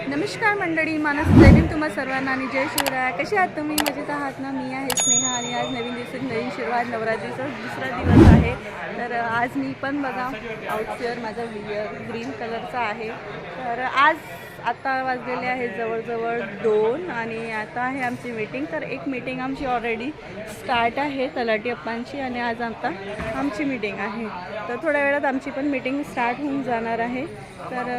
नमस्कार मंडळी, मानस जैन तुम्हा सर्वांना आणि जय शिवराय. कसे आहात तुम्ही? मजेत आहात ना? मी आहे स्नेहा आणि आज नवीन दिवसात नवीन शिरवाद नवरात्रीचा दुसरा दिवस आहे. तर आज मी पण बघा आउटफिअर माझा ग्रीन कलरचा आहे. तर आज आता वाजलेले आहे जवळजवळ 2 आणि आता आहे आमची मीटिंग. तर एक मीटिंग आमची ऑलरेडी स्टार्ट आहे तलाठी अप्पांची आणि आज आता आमची मीटिंग आहे. तर थोड्या वेळात आमची पण मीटिंग स्टार्ट होऊन जाणार आहे. तर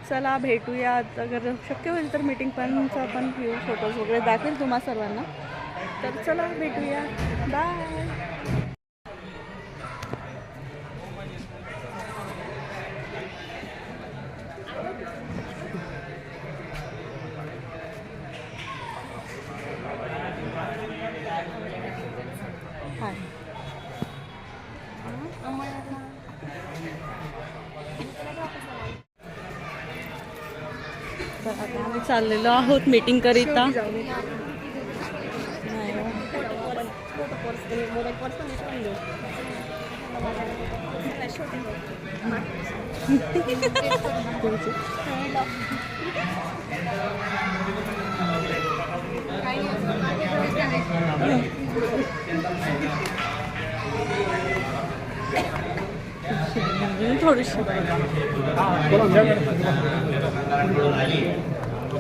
चला भेटूया. अगर शक्य होईल तर मीटिंग पणचा पण घेऊ, फोटोज वगैरे दाखवेल तुम्हा सर्वांना. तर चला भेटूया, बाय. हाय तर आता आम्ही चाललेलो आहोत मीटिंग करिता. थोडीशी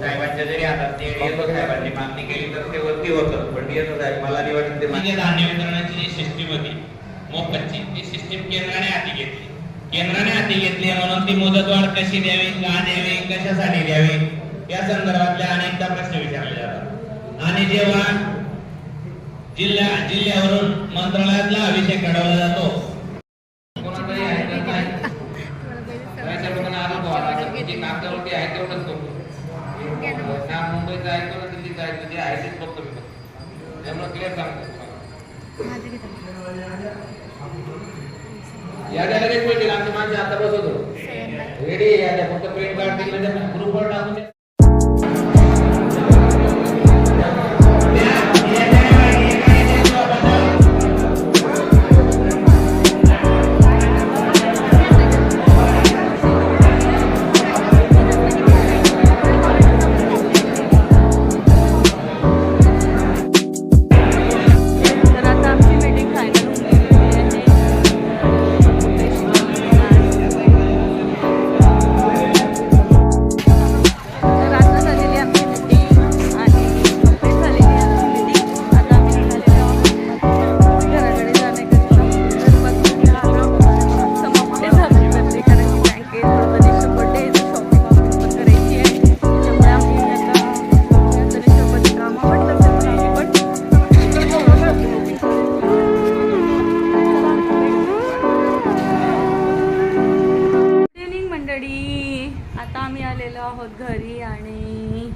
साहेबांच्या जरी हातात ते येतो, साहेबांनी मागणी केली तर ते वरती होतं, पण येतो साहेब मला नाही वाटत ते धान्य वितरणाची जी सिस्टीम होती मोफतची, ती सिस्टीम केंद्राने हाती घेतली म्हणून ती मुदतवाढ कशी द्यावी, का द्यावी, कशासाठी द्यावी या संदर्भातले अनेकदा प्रश्न विचारले जातात. आणि जेव्हा जिल्ह्यावरून मंत्रालयातला अभिषेक घडवला जातो, कोणातरी ऐकत नाही त्याच्या लोकांना आरोप जे कागदावरती आहे तेवढंच करतो. ना मुंबईचं ऐकतो ना दिल्लीचं ऐकतो, जे आहे तेच बघतो मी. त्यामुळे क्लिअर सांगतो याद्या लगेच मिळतील. आमची माणसं आता बसवतो रेडी याद्या, फक्त प्रिंट काढ दिले ग्रुपवर टाकून द्या. आता आम्ही आलेलो आहोत घरी आणि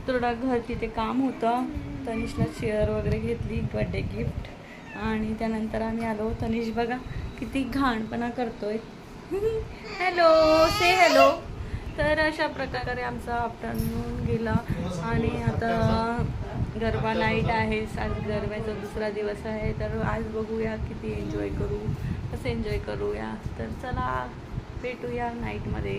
थोडं घर तिथे काम होतं. तनिषला चेअर वगैरे घेतली, बर्थडे गिफ्ट. आणि त्यानंतर आम्ही आलो. तनिष बघा किती घाणपणा करतोय. हॅलो, से हॅलो. तर अशा प्रकारे आमचा आफ्टरनून गेला आणि आता गरबा नाईट आहे. आज गरब्याचा दुसरा दिवस आहे. तर आज बघूया किती एन्जॉय करू, कसं एन्जॉय करूया. तर चला भेटूया नाईटमध्ये.